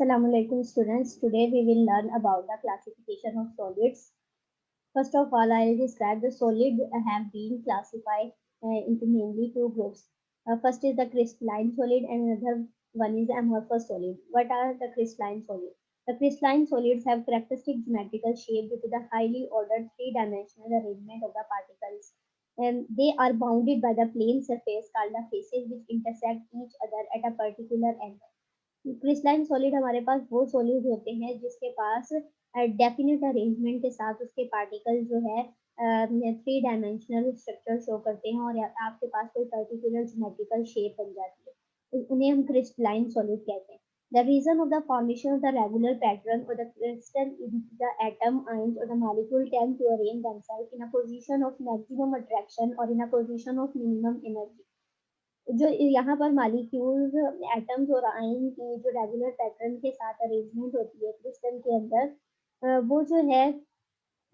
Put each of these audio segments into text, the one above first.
Assalamualaikum students. Today we will learn about the classification of solids. First of all, I will describe the solid have been classified into mainly two groups. First is the crystalline solid and another one is amorphous solid. What are the crystalline solids? The crystalline solids have characteristic geometrical shape due to the highly ordered three-dimensional arrangement of the particles. And they are bounded by the plane surface called the faces which intersect each other at a particular angle. Crystalline solid हमारे पास वो solid होते हैं जिसके पास definite arrangement के साथ उसके particle जो है थ्री डायमेंशनल स्ट्रक्चर शो करते हैं और आपके पास कोई पर्टिकुलर ज्योमेट्रिकल शेप बन जाती है, उन्हें हम क्रिस्टलाइन सॉलिड कहते हैं. The reason of the formation of the regular pattern or the crystal in the atom ions or the molecule tend to arrange themselves in a position of maximum attraction or in a position of minimum energy. जो यहाँ पर molecules atoms और ion की जो regular pattern के साथ arrangement होती है क्रिस्टल के अंदर, वो जो है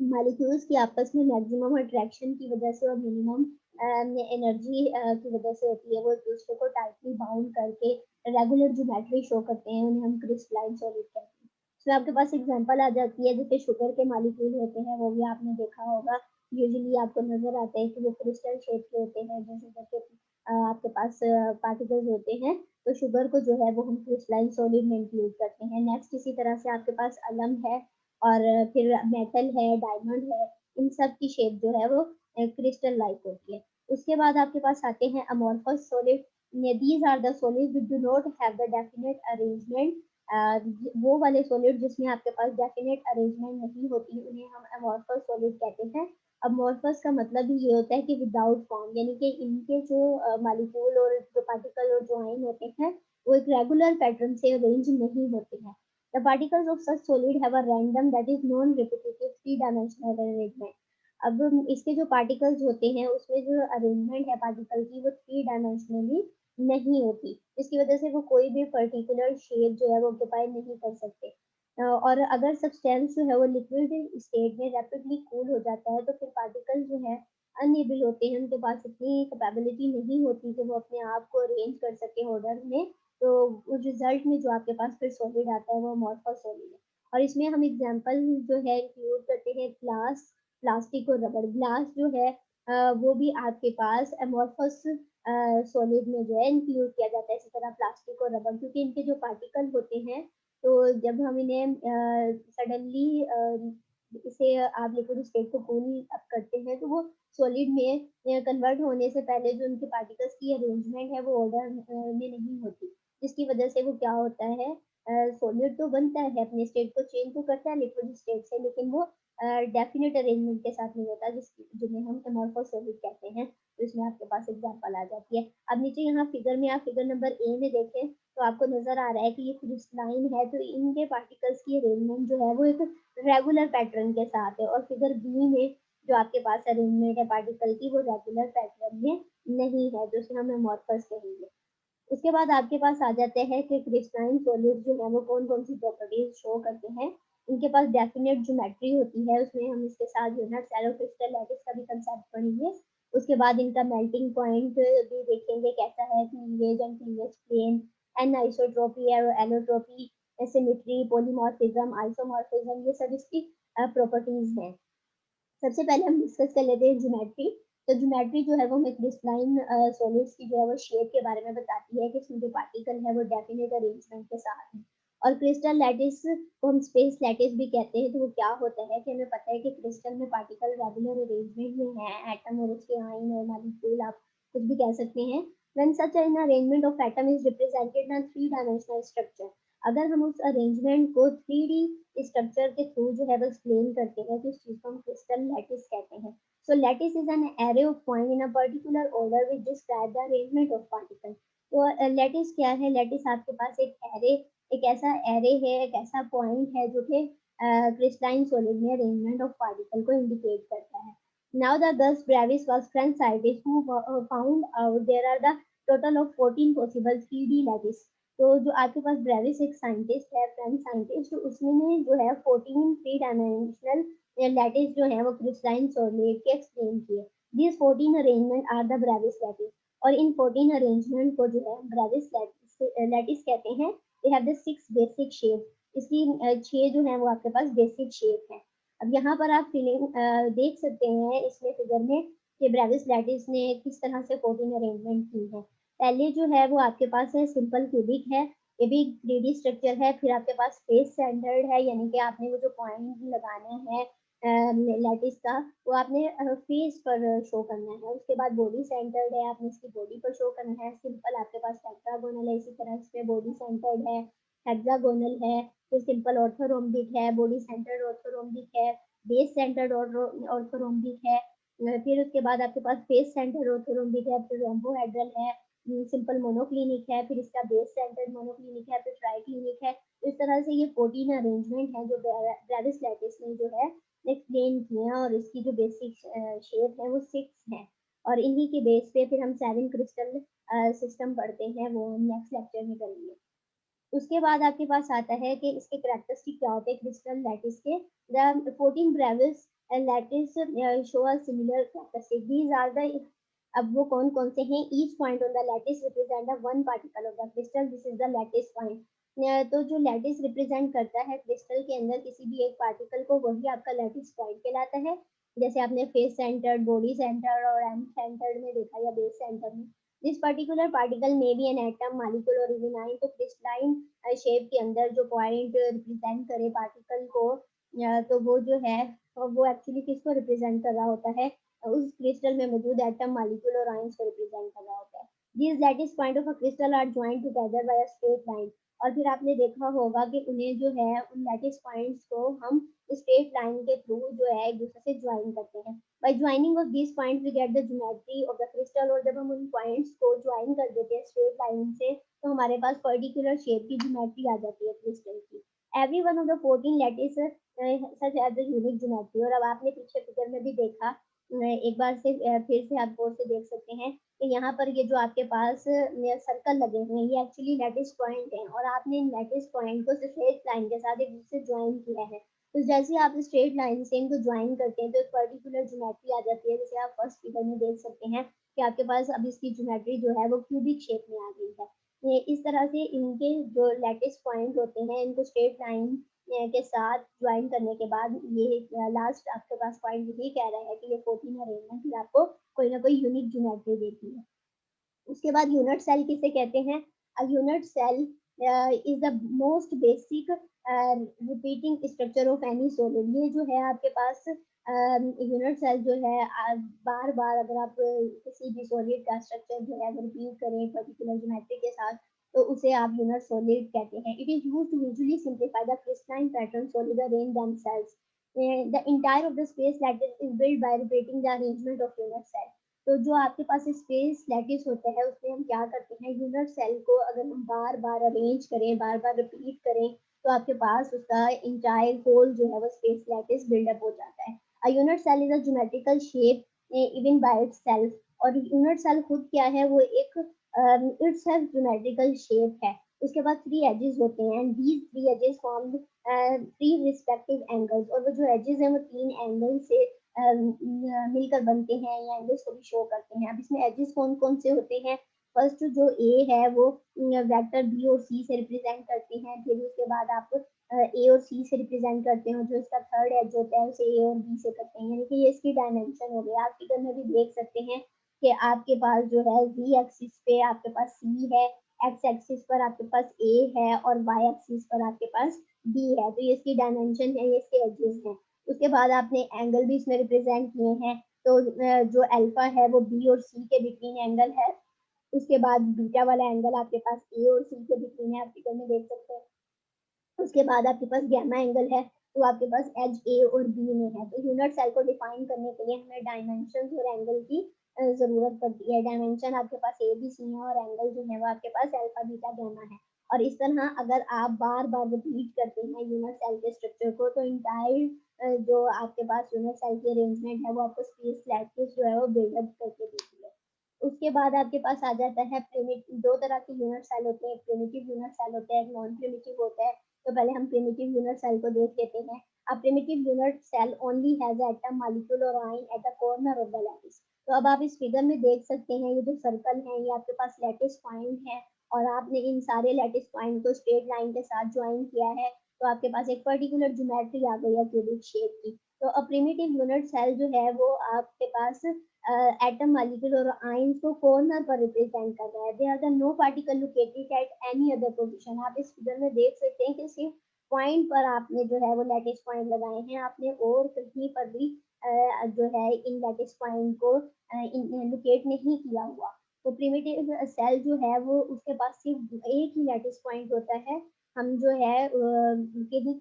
मॉलिक्यूल्स की आपस में मैक्सिमम अट्रैक्शन की वजह से और मिनिमम एनर्जी की वजह से होती है. वो एक दूसरे को टाइटली बाउंड करके रेगुलर ज्योमेट्री शो करते हैं, उन्हें हम क्रिस्टलाइन सॉलिड कहते हैं. इसमें आपके पास एग्जांपल आ जाती है, जैसे शुगर के मॉलिक्यूल होते हैं, वो भी आपने देखा होगा. यूजुअली आपको नजर आता है कि वो क्रिस्टल शेप के होते हैं, जैसे आपके पास पार्टिकल्स होते हैं, तो शुगर को जो है वो हम क्रिस्टलाइन सॉलिड में इंक्लूड करते हैं. नेक्स्ट इसी तरह से आपके पास अलम है और फिर मेटल है, डायमंड है, इन सब की शेप जो है वो क्रिस्टल लाइक होती है. उसके बाद आपके पास आते हैं amorphous solid. These are the solid which do not have the definite arrangement. वो वाले सॉलिड जिसमें आपके पास डेफिनेट अरेंजमेंट नहीं होती, उन्हें हम अमोर्फस सॉलिड कहते हैं. अमोर्फस का मतलब ही ये होता है कि विदाउट फॉर्म, यानी कि इनके जो मॉलिक्यूल और जो पार्टिकल और जो आयन होते हैं वो एक रेगुलर पैटर्न से अरेंज नहीं होते हैं. The particles of such solid have a random that is non-repetitive three-dimensional arrangement. अब इसके जो पार्टिकल्स होते हैं उसमें जो अरेंजमेंट है पार्टिकल की वो थ्री डायमेंशनली नहीं होती, जिसकी वजह से वो कोई भी पर्टिकुलर शेप जो है वो ऑक्यूपाई नहीं कर सकते. और अगर सब्सटेंस जो है वो लिक्विड स्टेट में रैपिडली कूल हो जाता है तो फिर पार्टिकल जो है अनएबल होते हैं, उनके पास इतनी कैपेबिलिटी नहीं होती कि वो अपने आप को अरेंज कर सके ऑर्डर में. तो रिजल्ट में जो आपके पास फिर सॉलिड आता है वो अमोर्फस सॉलिड है. और इसमें हम एग्जांपल जो है इंक्लूड करते हैं ग्लास, प्लास्टिक और रबड़. ग्लास जो है वो भी आपके पास अमोर्फस सॉलिड में जो है इंक्लूड किया जाता है, इसी तरह प्लास्टिक और रबड़, क्योंकि इनके जो पार्टिकल होते हैं तो जब हम इन्हें सडनली इसे आप लिक्विड स्टेट को कूल अप करते हैं तो वो सॉलिड में कन्वर्ट होने से पहले जो उनके पार्टिकल्स की अरेंजमेंट है वो ऑर्डर में नहीं होती, जिसकी वजह से वो क्या होता है, सॉलिड तो बनता है, अपने स्टेट को चेंज तो करता है लिक्विड स्टेट से, लेकिन वो डेफिनेट अरेंजमेंट के साथ नहीं होता, जिन्हें हम अमोर्फस सॉलिड कहते हैं. तो इसमें आपके पास एग्जांपल आ जाती है. अब नीचे यहाँ फिगर में आप फिगर नंबर ए में देखें तो आपको नजर आ रहा है कि ये क्रिस्टलाइन है, तो इनके पार्टिकल्स की अरेंजमेंट जो है वो एक रेगुलर पैटर्न के साथ है. और फिगर बी में जो आपके पास अरेंजमेंट है पार्टिकल की वो रेगुलर पैटर्न में नहीं है, जो हम अमोर्फस कहेंगे. उसके बाद आपके पास आ जाते हैं कि क्रिस्टलाइन सॉलिड जो है वो कौन कौन सी प्रॉपर्टीज शो करते हैं. इनके पास डेफिनेट ज्योमेट्री होती है, उसमें हम इसके साथ जो है ना सेलो क्रिस्टल लैटिस का भी कंसेप्ट पढ़ेंगे. उसके बाद इनका मेल्टिंग पॉइंट भी देखेंगे कैसा है, cleavage and cleavage plane, anisotropy, allotropy, symmetry, polymorphism, isomorphism, ये सब इसकी प्रॉपर्टीज हैं. सबसे पहले हम डिस्कस कर लेते हैं ज्योमेट्री. तो ज्योमेट्री जो है वो हमें क्रिस्टलाइन सॉलिड्स की जो है वो शेप के बारे में बताती है कि इसमें जो पार्टिकल है वो डेफिनेट अरेंजमेंट के साथ है. और क्रिस्टल लैटिस को हम स्पेस लैटिस भी कहते हैं. तो वो क्या होता है कि हमें पता है कि क्रिस्टल में पार्टिकल रेगुलर अरेंजमेंट में है, एटम और उसके आयन और मॉलिक्यूल आप कुछ भी कह सकते हैं. When such an arrangement of atom is represented in a three-dimensional structure, अगर हम उस अरेंजमेंट को 3D स्ट्रक्चर के थ्रू जो है वो एक्सप्लेन करते हैं तो इस चीज को हम क्रिस्टल लैटिस कहते हैं. So lattice is an array of points in a particular order which describe the arrangement of particles. तो लैटिस क्या है? लैटिस आपके पास एक एरे, एक ऐसा एरे है, एक ऐसा पॉइंट है जो कि क्रिस्टलाइन सॉलिड में अरेंजमेंट ऑफ पार्टिकल को इंडिकेट करता है. Now the Gus Bravis was French scientist who found out there are the total of 14 possible 3D lattice. तो जो आपके पास ब्रेविस एक साइंटिस्ट है, फ्रेंच साइंटिस्ट, उसने जो है 14 थ्री डायमेंशनल लैटिस जो है वो क्रिस्टलाइन सॉलिड के एक्सप्लेन किए. These 14 arrangement are the Bravais lattice. और इन 14 अरेंजमेंट को जो है ब्रेविस लैटिस कहते हैं. They have the 6 basic shape. इसकी 6 जो है वो आपके पास बेसिक शेप है। अब यहाँ पर आप फीलिंग देख सकते हैं इसमें फिगर में कि ब्रेविस लैटिस ने किस तरह से 14 अरेंजमेंट की है। पहले जो है वो आपके पास है सिंपल क्यूबिक है, ये भी 3D स्ट्रक्चर है। फिर आपके पास फेस सेंटर्ड है, यानी कि आपने वो जो पॉइंट लगाने हैं लैटिस का वो आपने फेस पर शो करना है। उसके बाद बॉडी सेंटर्ड है, आपने इसकी बॉडी पर शो करना है। सिंपल आपके पास टेट्रागोनल है, इसी तरह इसमें बॉडी सेंटर्ड है। हेक्सागोनल है, फिर सिंपल ऑर्थोरोम्बिक है, बॉडी सेंटर्ड ऑर्थोरोम्बिक है, बेस सेंटर्ड ऑर्थोरोम्बिक है। फिर उसके बाद आपके पास फेस सेंटर्ड ऑर्थोरोम्बिक है, फिर रोम्बोहेड्रल है, सिंपल मोनोक्लिनिक है, फिर इसका बेस सेंटर्ड मोनोक्लिनिक है, फिर ट्राइक्लिनिक है। तो इस तरह से ये 14 अरेंजमेंट है जो ब्रेविस लैटिस ने जो है एक्सप्लेन किए हैं, और इसकी जो बेसिक शेप है वो 6 है। और इन्हीं के बेस पे फिर हम 7 क्रिस्टल सिस्टम पढ़ते हैं, वो हम नेक्स्ट लेक्चर में करेंगे। उसके बाद आपके पास आता है कि इसके कैरेक्टरिस्टिक क्या होते हैं क्रिस्टल लैटिस के। The 14 Bravais lattice show a similar characteristic, these are the, अब वो कौन कौन से हैं। Each point on the lattice represent the one particle of the crystal, this is the lattice point. तो जो लैटिस रिप्रेजेंट करता है क्रिस्टल के अंदर किसी भी एक पार्टिकल को, वही आपका लैटिस पॉइंट कहलाता है। जैसे आपने फेस सेंटर्ड, बॉडी सेंटर और एम सेंटर्ड में देखा, या बेस सेंटर में। This particular particle may be an atom, molecule और इवन आयन। तो क्रिस्टलाइन शेप के अंदर जो पॉइंट रिप्रेजेंट करे पार्टिकल को, तो वो जो है वो एक्चुअली किसको रिप्रेजेंट कर रहा होता है, उस क्रिस्टल में मौजूद एटम, मॉलिक्यूल और आयंस को रिप्रेजेंट कर रहा होता है। These lattice point of a crystal are joined together by a straight line। और फिर आपने देखा होगा कि उन्हें जो है उन लैटिस पॉइंट्स को हम स्ट्रेट लाइन के थ्रू जो है एक दूसरे से ज्वाइन करते हैं। By joining of these points we get the geometry of the crystal। और जब हम उन पॉइंट्स को ज्वाइन कर देते हैं स्ट्रेट लाइन से, तो हमारे पास पर्टिकुलर शेप की ज्योमेट्री आ जाती है क्रिस्टल की। Every one of the 14 lattice such as the unique geometry. और अब आपने पीछे फिगर में भी देखा, एक बार से फिर से आप गौर से देख सकते हैं कि यहाँ पर ये जो आपके पास सर्कल लगे हुए हैं, ये एक्चुअली लैटिस पॉइंट हैं, और आपने इन लैटिस पॉइंट को स्ट्रेट लाइन के साथ एक दूसरे ज्वाइन किया है। तो जैसे आप स्ट्रेट लाइन से इनको ज्वाइन करते हैं तो एक पर्टिकुलर ज्योमेट्री आ जाती है। जैसे आप फर्स्ट फिगर में देख सकते हैं कि आपके पास अब इसकी ज्योमेट्री जो है वो क्यूबिक शेप में आ गई है। ये इस तरह से इनके जो लैटिस पॉइंट होते हैं, इनको स्ट्रेट लाइन के साथ ज्वाइन करने के बाद ये लास्ट आपके पास पॉइंट यही कह रहा है कि ये 14 अरेंजमेंट फिर आपको कोई ना कोई यूनिक ज्योमेट्री देती है। उसके बाद यूनिट सेल किसे कहते हैं? A unit cell is the most basic repeating structure of any solid. ये जो है आपके पास यूनिट सेल जो है बार बार अगर आप किसी भी सॉलिड का स्ट्रक्चर जो है रिपीट करें पर्टिकुलर ज्योमेट्री के साथ, तो उसे आप यूनिट सॉलिड कहते हैं। It is used to visually simplify the crystalline pattern solid arrange themselves। The entire of the space lattice is built by repeating the arrangement of unit cell। तो जो आपके पास स्पेस लैटिस होता है उसमें हम क्या करते हैं, यूनिट सेल को अगर हम बार बार अरेंज करें, बार बार रिपीट करें, तो आपके पास उसका इंटायर होल जो है वो स्पेस लैटिस बिल्डअप हो जाता है। A unit cell is a geometrical shape even by itself. और यूनिट सेल खुद क्या है, वो एक इटसेल्फ ज्योमेट्रिकल शेप है। उसके बाद 3 एजेस होते हैं, and these 3 axes form 3 respective angles. और वो जो एजेस हैं वो 3 एंगल से मिलकर बनते हैं, या एंगल्स को भी शो करते हैं। अब इसमें एजेस कौन कौन से होते हैं? फर्स्ट जो ए है वो वेक्टर बी और सी से रिप्रेजेंट करते हैं। फिर उसके बाद आप ए और सी से रिप्रेजेंट करते हैं। जो इसका थर्ड एज होता है उसे ए और बी से करते हैं, यानी कि ये इसकी डायमेंशन हो गई। आप फिगर में भी देख सकते हैं कि आपके पास जो है z एक्सिस पे आपके पास c है, x एक्सिस पर आपके पास a है, और y एक्सिस पर आपके पास b है। तो ये इसकी डायमेंशन है, ये इसके एजेस हैं। उसके बाद आपने एंगल भी इसमें रिप्रेजेंट किए हैं। तो जो अल्फा है वो बी और सी के बिटवीन एंगल है। उसके बाद बीटा वाला एंगल आपके पास ए और सी के बिटवीन है, आप फिगर में देख सकते हैं। उसके बाद आपके पास गैमा एंगल है, तो आपके पास एज ए और बी में है। तो यूनिट सेल को डिफाइन करने के लिए हमें डायमेंशन और एंगल की जरूरत पड़ती है। डायमेंशन आपके पास ए बी सी है, और एंगल जो है वो आपके पास अल्फा बीटा गैमा है। और इस तरह अगर आप बार बार रिपीट करते हैं यूनिट सेल के स्ट्रक्चर को, तो इंटायर जो आपके पास यूनिट सेल की अरेंजमेंट है वो आपको स्पेस लैटिस जो है वो बिल्डअप करके देती है। उसके बाद आपके पास आ जाता है प्रिमिटिव। 2 तरह के यूनिट सेल होते हैं, प्रिमिटिव यूनिट सेल होता है, एक नॉन प्रिमिटिव होता है। तो पहले हम प्रिमिटिव यूनिट सेल को देख लेते हैं। A primitive unit cell only has atom, molecule और ion at the corner of the lattice. तो अब आप इस फिगर में देख सकते हैं, ये जो सर्कल है ये आपके पास लैटिस पॉइंट है, और आपने इन सारे लैटिस पॉइंट को स्ट्रेट लाइन के साथ ज्वाइन किया है, तो आपके पास एक पर्टिकुलर ज्योमेट्री आ गई है क्यूबिक शेप की। तो अ प्रिमिटिव यूनिट सेल जो है वो आपके पास एटम मॉलिक्यूल और आयंस को कॉर्नर पर रिप्रेजेंट कर रहा है। They are the no particle located at any other position. आप इस फिगर में देख सकते हैं कि सिर्फ पॉइंट पर आपने जो है वो लैटिस पॉइंट लगाए हैं, आपने और कहीं पर भी जो है इन लैटिस पॉइंट को लोकेट नहीं किया हुआ। तो प्रिमिटिव सेल जो है वो उसके पास सिर्फ एक ही लैटिस पॉइंट होता है। हम जो है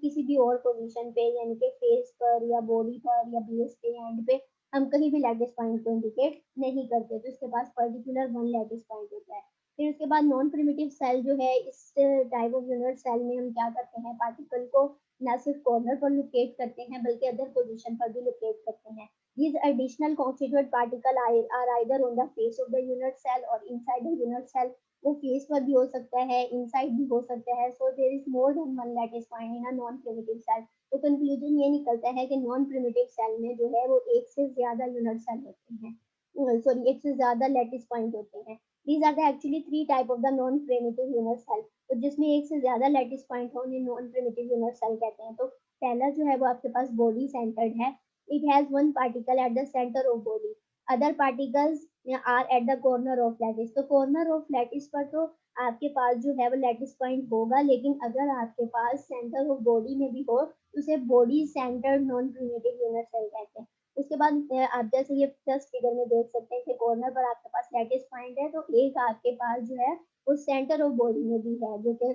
किसी भी और पोजीशन पे यानी कि फेस पर या बॉडी पर या बेस पे एंड पे हम कहीं भी लैटिस पॉइंट को इंडिकेट नहीं करते, तो इसके पास पर्टिकुलर वन लैटिस पॉइंट होता है। फिर उसके बाद नॉन प्रिमिटिव सेल जो है, इस टाइप ऑफ यूनिट सेल में हम क्या करते हैं, पार्टिकल को न सिर्फ कॉर्नर पर लोकेट करते हैं बल्कि अदर पोजीशन पर भी लोकेट करते हैं। These additional constituent particle are either on the face of the unit cell or inside the unit cell. वो फेस पर भी हो सकता है, इनसाइड भी हो सकता है। So there is more than one lattice point in a non primitive cell. तो कंक्लूजन ये निकलता है कि नॉन प्रिमिटिव सेल में जो है वो एक से ज्यादा यूनिट सेल होते हैं, सॉरी एक से ज्यादा लैटिस पॉइंट होते हैं। These are the actually three type of the non primitive unit cell. तो जिसमें एक से ज्यादा लैटिस पॉइंट हो उन्हें नॉन प्रिमिटिव यूनिट सेल कहते हैं। तो पहला जो है वो आपके पास बॉडी सेंटर्ड है। It has one particle at the centre of body, other particles are at the corner of lattice. तो कॉर्नर ऑफ लैटिस पर तो आपके पास जो है वो लैटिस पॉइंट होगा, लेकिन अगर आपके पास सेंटर ऑफ बॉडी में भी हो तो उसे body centred non primitive unit cell कहते हैं। उसके बाद आप जैसे ये फर्स्ट फिगर में देख सकते हैं कि कॉर्नर पर आपके पास लैटिस पॉइंट है, तो एक आपके पास जो है वो सेंटर ऑफ बॉडी में भी है, जो कि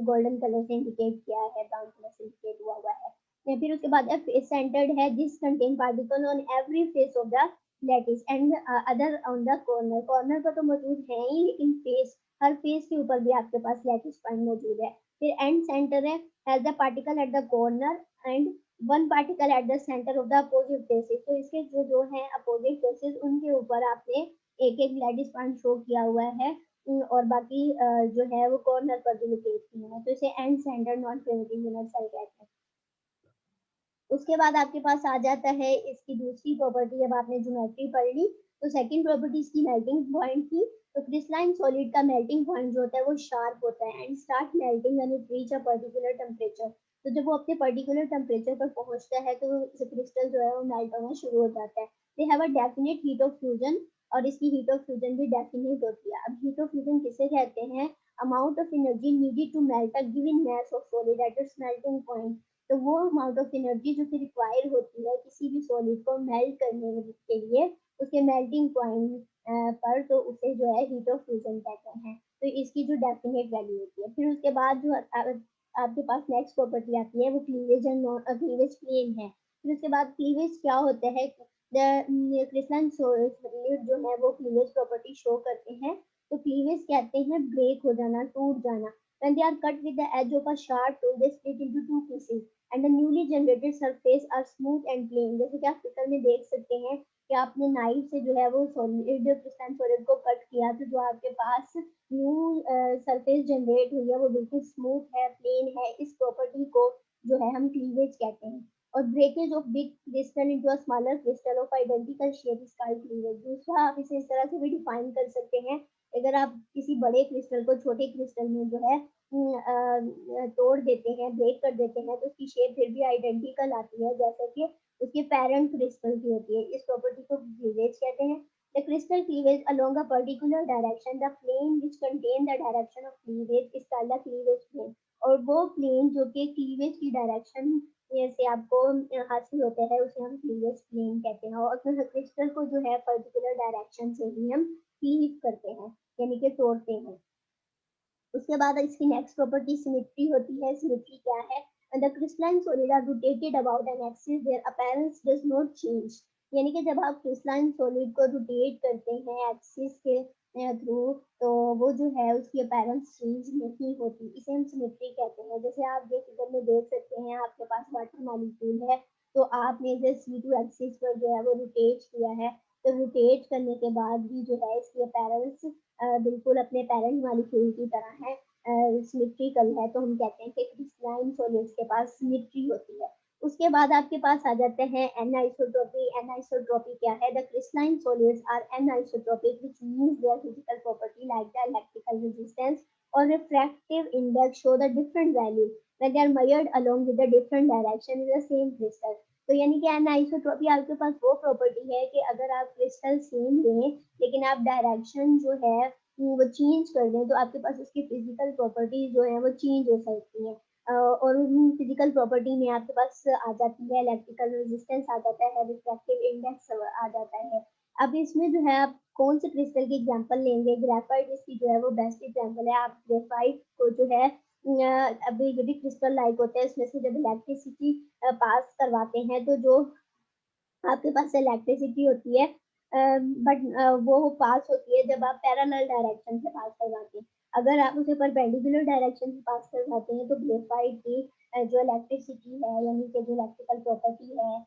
गोल्डन कलर से इंडिकेट किया है, ब्राउन कलर से इंडिकेट हुआ हुआ है। या फिर उसके बाद फेस सेंटर्ड है, this contain particle on every face of the lattice and other on the corner. Corner पर तो मौजूद है ही, लेकिन फेस, हर फेस के ऊपर भी आपके पास लैटिस पॉइंट मौजूद है। फिर एंड सेंटर है, has the particle at the corner and one particle at the centre of the opposite faces. तो इसके जो जो है अपोजिट फेसेस उनके ऊपर आपने एक एक लैटिस पॉइंट शो किया हुआ है, और बाकी जो है वो कॉर्नर पर भी लोकेट किए हैं। तो इसे end centre non primitive unit cell कहते हैं। उसके बाद आपके पास आ जाता है इसकी दूसरी प्रॉपर्टी। अब आपने ज्योमेट्री पढ़ ली, तो सेकंड प्रॉपर्टी इसकी मेल्टिंग पॉइंट की। तो क्रिस्टलाइन सॉलिड का मेल्टिंग पॉइंट जो होता है वो शार्प होता है and start melting when it reach a particular temperature. तो जब वो अपने पर्टिकुलर टेम्परेचर पर पहुंचता है तो क्रिस्टल जो है वो मेल्ट होना शुरू हो जाता है। They have a definite heat of fusion, और इसकी हीट ऑफ फ्यूजन भी डेफिनेट होती है। अब हीट ऑफ फ्यूजन किसे कहते हैं? Amount of energy needed to melt a given mass of solid at its melting point. तो वो अमाउंट ऑफ एनर्जी जो कि रिक्वायर होती है किसी भी सॉलिड को मेल्ट करने के लिए उसके मेल्टिंग पॉइंट पर, तो उसे जो है हीट ऑफ फ्यूजन कहते हैं। तो इसकी जो डेफिनेट वैल्यू होती है। फिर उसके बाद जो आपके पास नेक्स्ट प्रॉपर्टी आती है वो क्लीवेज एंड क्लीवेज प्लेन है। फिर उसके बाद क्लीवेज क्या होता है? क्रिस्टलाइन सॉलिड जो है वो क्लीवेज प्रॉपर्टी शो करते हैं। तो क्लीवेज कहते हैं ब्रेक हो जाना, टूट जाना। When they are cut with the edge of a sharp tool, they split into two pieces, and the newly generated surface are smooth and plain. जैसे कि आप पिक्चर में देख सकते हैं कि आपने नाइफ से जो है वो सॉलिड क्रिस्टलाइन सॉलिड को कट किया, तो जो आपके पास न्यू सरफेस जनरेट हुई है वो बिल्कुल स्मूथ है, प्लेन है। इस प्रॉपर्टी को जो है हम क्लीवेज कहते हैं। और breakage of big crystal into a smaller crystal of identical shape is called cleavage. दूसरा आप इसे इस तरह से भी डिफाइन कर सकते हैं, अगर आप किसी बड़े क्रिस्टल को छोटे क्रिस्टल में जो है तोड़ देते हैं, ब्रेक कर देते हैं, तो उसकी शेप फिर भी आइडेंटिकल आती है जैसे कि उसके पेरेंट क्रिस्टल की होती है। इस प्रॉपर्टी को क्लीवेज कहते हैं। The crystal cleavage along a particular direction, the plane which contain the direction of cleavage is called the cleavage plane. और वो प्लेन जो कि क्लीवेज की डायरेक्शन से आपको हासिल होता है उसे हम क्लीवेज प्लेन कहते हैं। और क्रिस्टल को जो है पर्टिकुलर डायरेक्शन से ही हम क्लीव करते हैं, यानी कि तोड़ते हैं। उसके बाद इसकी नेक्स्ट प्रॉपर्टी सिमेट्री होती है। सिमेट्री क्या है? The crystalline solid are rotated about an axis, their appearance does not change. यानी कि जब आप क्रिस्टलाइन सॉलिड को रोटेट करते हैं एक्सिस के थ्रू, तो वो जो है उसकी अपीयरेंस चेंज नहीं होती। इसे हम सिमेट्री कहते हैं। जैसे आप ये फिगर में देख सकते हैं, आपके पास वाटर मॉलिक्यूल है, तो आपने इसे C2 एक्सिस पर जो है वो रोटेट किया है, तो रोटेट करने के बाद भी जो है इसकी अपीयरेंस बिल्कुल अपने पेरेंट मॉलिक्यूल की तरह है, सिमेट्रिकल है। तो हम कहते हैं कि क्रिस्टलाइन सॉलिड्स के पास सिमेट्री होती है। उसके बाद आपके पास आ जाते हैं एनाइसोट्रॉपी। एनाइसोट्रॉपी क्या है? The crystalline solids are anisotropic, which means their physical property like the electrical resistance or refractive index show the different value when they are measured along with the different direction in the same crystal. तो यानी कि anisotropy आपके पास वो property है कि अगर आप crystal same लें लेकिन आप डायरेक्शन जो है वो चेंज कर दें तो आपके पास उसकी फिजिकल प्रॉपर्टीज जो है वो चेंज हो सकती हैं। और उन फिजिकल प्रॉपर्टी में आपके पास आ जाती है इलेक्ट्रिकल रेजिस्टेंस, आ जाता है रिफ्रैक्टिव इंडेक्स, आ जाता है। अब इसमें जो है आप कौन से क्रिस्टल की एग्जांपल लेंगे? ग्रेफाइट इसकी जो है वो बेस्ट एग्जांपल है। आप ग्रेफाइट को जो है अभी जो भी क्रिस्टल लाइक होते हैं इसमें से जब इलेक्ट्रिसिटी पास करवाते हैं तो जो आपके पास इलेक्ट्रिसिटी होती है बट वो पास होती है जब आप पैरेलल डायरेक्शन से पास करवाते हैं। अगर आप उसे परपेंडिकुलर डायरेक्शन से पास करवाते हैं तो ग्रेफाइट की जो इलेक्ट्रिसिटी है यानी कि जो इलेक्ट्रिकल प्रॉपर्टी है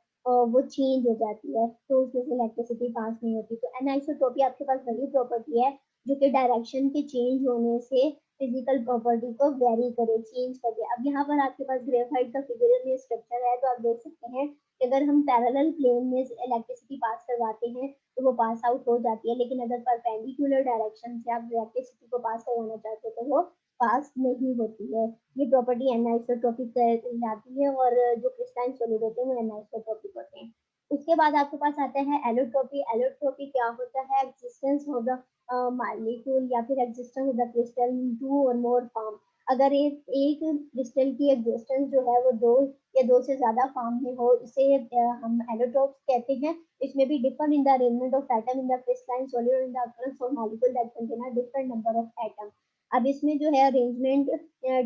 वो चेंज हो जाती है तो उसमें से इलेक्ट्रिसिटी पास नहीं होती। तो एनाइसोट्रॉपी आपके पास वही प्रॉपर्टी है जो कि डायरेक्शन के चेंज होने से फिजिकल प्रॉपर्टी को वेरी करे, चेंज कर दे। अब यहाँ पर आपके पास ग्रेफाइट का फिगर में स्ट्रक्चर है तो आप देख सकते हैं अगर हम पैरेलल प्लेन में इलेक्ट्रिसिटी पास करवाते हैं तो वो पास आउट हो जाती है, लेकिन अगर परपेंडिकुलर डायरेक्शन से आप इलेक्ट्रिसिटी को पास करवाना चाहते हो तो वो पास नहीं होती है। ये प्रॉपर्टी एनाइसोट्रॉपिक कहलाती है और जो क्रिस्टलाइन सॉलिड होते हैं वो एनाइसोट्रॉपिक होते हैं। उसके बाद आपके पास आता है एलोट्रॉपी। एलोट्रॉपी क्या होता है? एग्जिस्टेंस ऑफ द मॉलिक्यूल या फिर existence of the crystal in two or more form. अगर एक क्रिस्टल की एग्जिस्टेंस जो है वो दो या दो से ज्यादा फॉर्म में हो इसे हम एलोट्रोप्स कहते हैं। इसमें भी differ in the arrangement of atom in the crystalline solid in the occurrence of molecule that contain a different number of atom। अब इसमें जो है अरेंजमेंट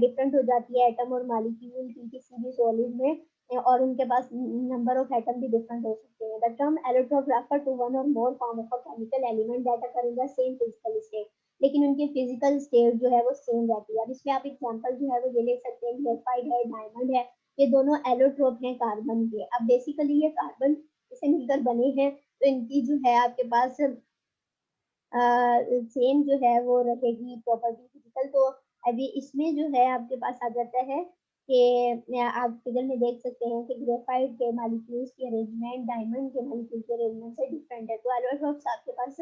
डिफरेंट हो जाती है एटम और मॉलिक्यूल की किसी भी सॉलिड में और उनके पास नंबर ऑफ एटम भी डिफरेंट हो सकते हैं। The term allotrope refer to one और more form of a chemical element that occur in the same physical state, लेकिन उनकी फिजिकल स्टेट जो है वो सेम रहती है। अब इसमें आप एग्जांपल जो है वो ये ले सकते हैं, ग्रेफाइट है, डायमंड है, ये दोनों एलोट्रोप हैं कार्बन के। अब बेसिकली ये कार्बन से मिलकर बने हैं तो इनकी जो है आपके पास सेम जो है वो रहेगी प्रॉपर्टी फिजिकल। तो अभी इसमें जो है आपके पास आ जाता है कि आप फिगर में देख सकते हैं कि ग्रेफाइट के मॉलिक्यूल्स की अरेंजमेंट डायमंड के मॉलिक्यूल के अरेंजमेंट से डिफरेंट है। तो एलोट्रोप्स आपके पास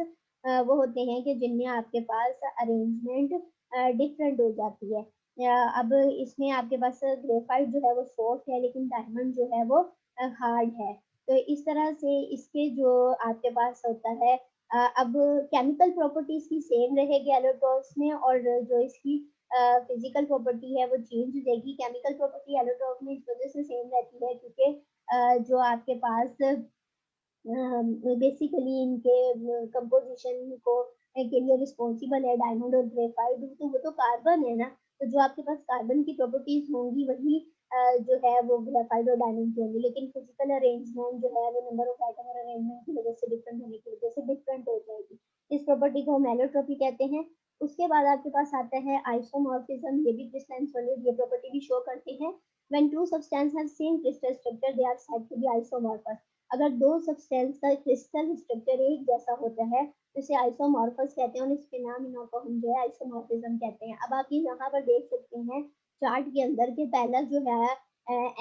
वो होते हैं कि जिनमें आपके पास अरेंजमेंट डिफरेंट हो जाती है। अब इसमें आपके पास ग्रेफाइट जो है वो सॉफ्ट है लेकिन डायमंड जो है वो हार्ड है। तो इस तरह से इसके जो आपके पास होता है अब केमिकल प्रॉपर्टीज की सेम रहेगी एलोट्रॉप्स में और जो इसकी फिजिकल प्रॉपर्टी है वो चेंज हो जाएगी। केमिकल प्रॉपर्टी एलोट्रॉप में इस वजह से सेम रहती है क्योंकि जो आपके पास बेसिकली इनके कंपोजिशन को के लिए रिस्पॉन्सिबल है डायमंड और ग्रेफाइट, तो वो तो कार्बन है ना। तो जो आपके पास कार्बन की प्रॉपर्टीज होंगी वही जो है वो ग्रेफाइट और डायमंड की होंगी, लेकिन फिजिकल अरेंजमेंट जो है वो नंबर ऑफ आइटम और अरेंजमेंट की वजह से डिफरेंट होने की वजह से डिफरेंट हो जाएगी। इस प्रॉपर्टी को हम एलोट्रॉपी कहते हैं। उसके बाद आपके पास आता है आइसोमॉर्फिज्म। ये भी क्रिस्टलाइन सॉलिड ये प्रॉपर्टी भी शो करते हैं। When two substances have same crystal structure, they are said to be isomorphous। अगर दो सब्सटेंस का क्रिस्टल स्ट्रक्चर एक जैसा होता है तो इसे आइसोमॉर्फस कहते हैं और इस फिनोमेना को हम जो है आइसोमॉर्फिज्म कहते हैं। अब आप ये यहाँ पर देख सकते हैं चार्ट के अंदर के पहला जो है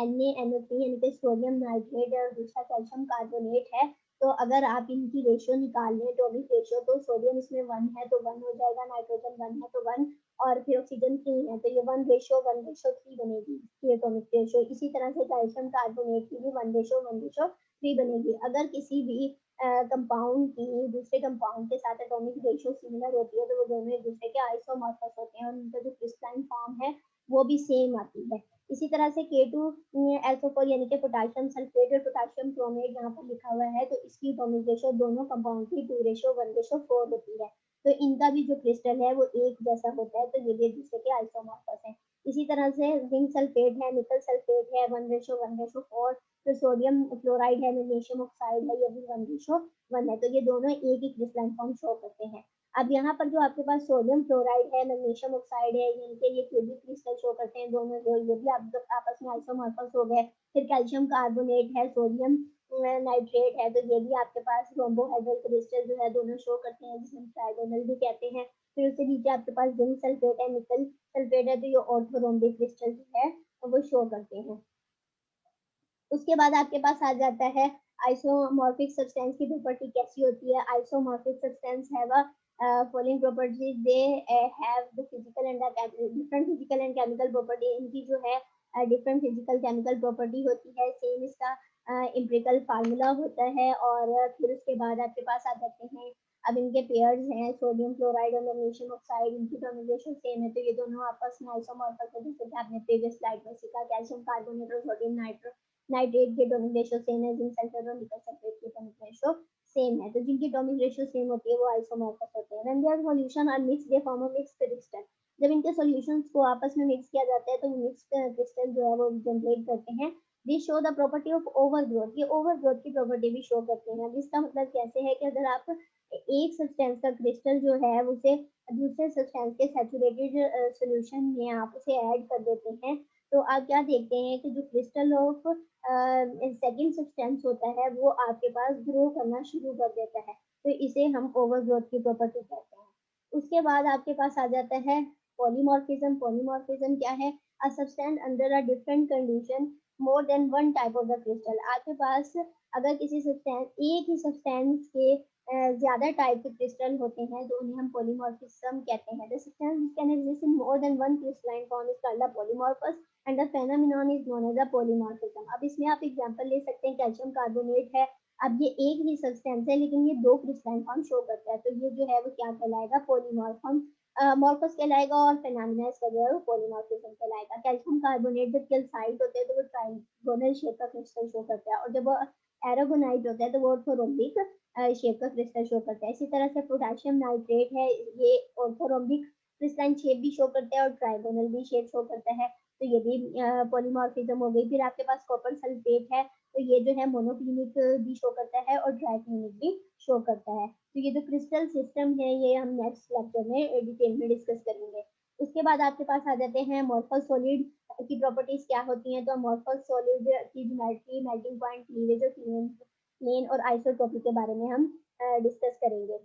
NaNO3 यानी कि सोडियम नाइट्रेट और दूसरा कैल्शियम कार्बोनेट है। तो अगर आप इनकी रेशियो निकाल लें एटॉमिक रेशियो तो सोडियम इसमें 1 है तो 1 हो जाएगा, नाइट्रोजन 1 है तो 1 और फिर ऑक्सीजन 3 है तो ये 1:1:3 बनेगी इसकी एटॉमिक रेशियो। इसी तरह से कैल्शियम कार्बोनेट की भी 1:1:3 बनेगी। अगर किसी भी कंपाउंड की दूसरे कंपाउंड के साथ एटॉमिक रेशियो सिमिलर होती है तो वो दोनों एक दूसरे के आइसोमॉर्फस होते हैं और उनका जो क्रिस्टलाइन फॉर्म है वो भी सेम आती है। इसी तरह से K2SO4 यानी कि पोटेशियम सल्फेट और पोटेशियम क्रोमेट यहाँ पर लिखा हुआ है तो इसकी एटॉमिक रेशियो दोनों कंपाउंड की 2:1:4 होती है। तो इनका भी जो क्रिस्टल है वो एक जैसा होता है तो ये भी एक दूसरे के आइसोमॉर्फस हैं। इसी तरह से जिंक सल्फेट है, निकल सल्फेट है 1:1:4, फिर सोडियम क्लोराइड है, मैग्नीशियम ऑक्साइड है, ये भी 1:1 है। तो ये दोनों एक ही क्रिस्टलाइन फॉर्म शो करते हैं। अब यहाँ पर जो आपके पास सोडियम क्लोराइड है, मैग्नीशियम ऑक्साइड है, इनके ये क्यूबिक क्रिस्टल शो करते हैं दोनों जो ये भी आप आपस में आइसोमॉर्फस हो गए। फिर कैल्शियम कार्बोनेट है, सोडियम नाइट्रेट है तो ये भी आपके पास रोम्बोहेड्रल क्रिस्टल जो है दोनों शो करते हैं जिसे हम ट्राइगोनल भी कहते हैं। फिर उससे नीचे आपके पास जिंक सल्फेट है, निकल सल्फेट है तो ये ऑर्थोरोम्बिक क्रिस्टल जो है वो शो करते हैं। उसके बाद आपके पास आ जाता है आइसोमॉर्फिक सब्सटेंस की प्रॉपर्टी कैसी होती है। आइसोमॉर्फिक सब्सटेंस है वह following properties they have the physical and the different physical and chemical property. इनकी जो है डिफरेंट फिजिकल केमिकल प्रॉपर्टी होती है, सेम इसका एम्पिरिकल फार्मूला होता है। और फिर उसके बाद आपके पास आ जाते हैं, अब इनके पेयर्स हैं सोडियम क्लोराइड और मैग्नीशियम ऑक्साइड, इनकी डोमिनेशन सेम है, तो ये दोनों आपस में आइसोमॉर्फस है, जैसे कि आपने प्रीवियस स्लाइड में सीखा। कैल्शियम कार्बोनेट और सोडियम नाइट्रेट के डोमिक रेशियो सेम है, जिंक सल्फेट और निकल सल्फेट के डोमिक रेशियो सेम है, तो जिनकी डोमिक रेशियो सेम होती है वो आइसोमॉर्फस होते हैं। When their solution are mix they form a mix crystal. जब इनके सॉल्यूशंस को आपस में मिक्स किया जाता है तो मिक्स क्रिस्टल जो है वो जनरेट करते हैं। This show the property of overgrowth, ये ओवरग्रोथ की प्रॉपर्टी भी शो करते हैं। अब इसका मतलब कैसे है कि अगर आप एक सब्सटेंस का क्रिस्टल जो है उसे दूसरे सब्सटेंस के सैचुरेटेड सॉल्यूशन में आप उसे ऐड कर देते हैं, तो आप क्या देखते हैं कि जो क्रिस्टल ऑफ सेकंड सब्सटेंस होता है वो आपके पास ग्रो करना शुरू कर देता है, तो इसे हम ओवरग्रोथ की प्रॉपर्टी कहते हैं। उसके बाद आपके पास आ जाता है पॉलीमॉर्फिज्म। पॉलीमॉर्फिज्म क्या है? A substance under a different condition more than one type of the crystal. आपके पास अगर किसी सब्सटेंस एक ही सब्सटेंस के ज्यादा टाइप के क्रिस्टल होते हैं तो उन्हें हम पॉलीमॉर्फिज्म कहते हैं। The substance can exist in more than one crystalline form is called the polymorphous and the phenomenon is known as a polymorphism. अब इसमें आप एग्जांपल ले सकते हैं, कैल्शियम कार्बोनेट है, अब ये एक ही सब्सटेंस है लेकिन ये दो क्रिस्टलाइन फॉर्म शो करता है, तो ये जो है वो क्या कहलाएगा? पॉलीमॉर्फम मॉर्फस कहलाएगा, और फेनोमेना का जो है वो पॉलीमॉर्फिज्म कहलाएगा। कैल्शियम कार्बोनेट जब कैल्साइट होते हैं तो वो ट्राइगोनल शेप का क्रिस्टल शो करता है, और जब वो एरागोनाइट होता है तो वो ऑर्थोरोम्बिक शेप का क्रिस्टल शो करता है। इसी तरह से पोटेशियम नाइट्रेट है, ये ऑर्थोरोम्बिक क्रिस्टलाइन शेप भी शो करता है और ट्राइगोनल भी शेप शो करता है, तो ये भी पॉलीमॉर्फिज्म हो गई। फिर आपके पास कॉपर सल्फेट है, तो ये जो है मोनोक्लिनिक भी शो करता है और ट्राइक्लिनिक भी शो करता है। तो ये जो क्रिस्टल सिस्टम है ये हम नेक्स्ट लेक्चर में डिटेल में डिस्कस करेंगे। उसके बाद आपके पास आ जाते हैं अमोर्फस सॉलिड की प्रॉपर्टीज क्या होती हैं। तो अमोर्फस सॉलिड की ज्योमेट्री, मेल्टिंग पॉइंट, क्लीवेज और प्लेन और आइसोट्रोपी के बारे में हम डिस्कस करेंगे।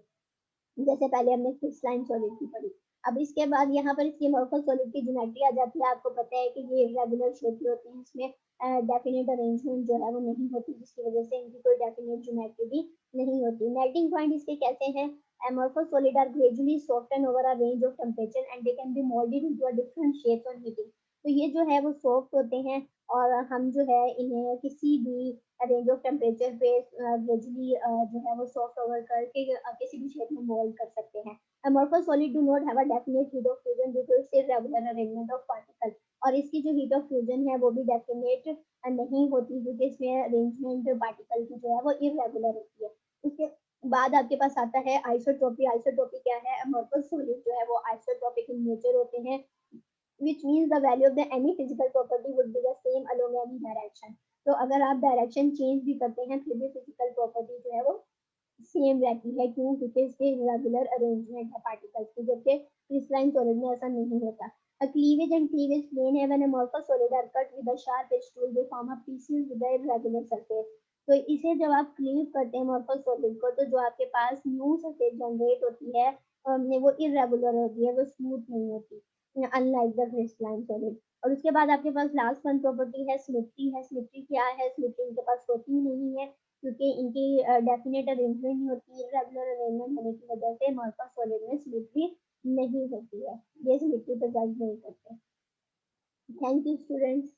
जैसे पहले हमने क्रिस्टलाइन सॉलिड की पढ़ी, अब इसके बाद यहाँ पर इसकी अमोर्फस सॉलिड की ज्योमेट्री आ जाती है। आपको पता है कि ये इरेगुलर शेप की होती है, इसमें डेफिनेट अरेंजमेंट जो है वो नहीं होती, जिसकी वजह से इनकी कोई डेफिनेट ज्योमेट्री भी नहीं होती। मेल्टिंग पॉइंट इसके कैसे हैं? amorphous solid are gradually softened over a range of temperature and they can be molded into a different shapes on heating। तो ये जो है वो सॉफ्ट होते हैं और हम जो है इन्हें किसी भी रेंज ऑफ टेम्परेचर पे ग्रेजुअली जो है वो सॉफ्ट ओवर करके किसी भी शेप में मोल्ड कर सकते हैं। amorphous solid do not have a definite heat of fusion due to its irregular arrangement of particles। और इसकी जो हीट ऑफ फ्यूजन है वो भी डेफिनेट नहीं होती, क्योंकि इसमें अरेंजमेंट पार्टिकल की जो है वो इरेगुलर होती है। उसके बाद आपके पास आता है आइसोट्रोपी। आइसोट्रोपी क्या है? amorphous solid जो है वो आइसोट्रोपिक इन नेचर होते हैं, which means the value of the any physical property would be the same along any direction। तो अगर आप डायरेक्शन चेंज भी करते हैं फिर भी फिजिकल प्रॉपर्टी जो है वो सेम रहती है। क्यों? क्योंकि इसके रेगुलर अरेंजमेंट है पार्टिकल्स की, जबकि क्रिस्टलाइन सॉलिड में ऐसा नहीं होता। A cleavage and cleavage plane है, when amorphous solid are cut with a sharp edge tool they form a pieces with a irregular surface। तो इसे जब आप क्लीव करते हैं amorphous solid को, तो जो आपके पास न्यू सरफेस जनरेट होती है वो इरेगुलर होती है, वो स्मूथ नहीं होती, अनलाइक द क्रिस्टलाइन सॉलिड। और उसके बाद आपके पास लास्ट वन प्रॉपर्टी है सिमेट्री है। सिमेट्री क्या है? सिमेट्री इनके पास होती ही नहीं है, क्योंकि इनकी डेफिनेट अरेंजमेंट नहीं होती, इरेगुलर अरेंजमेंट होने की वजह से अमोर्फस सॉलिड में सिमेट्री नहीं होती है, ये सिमेट्री प्रेजेंट नहीं करते। Thank you students.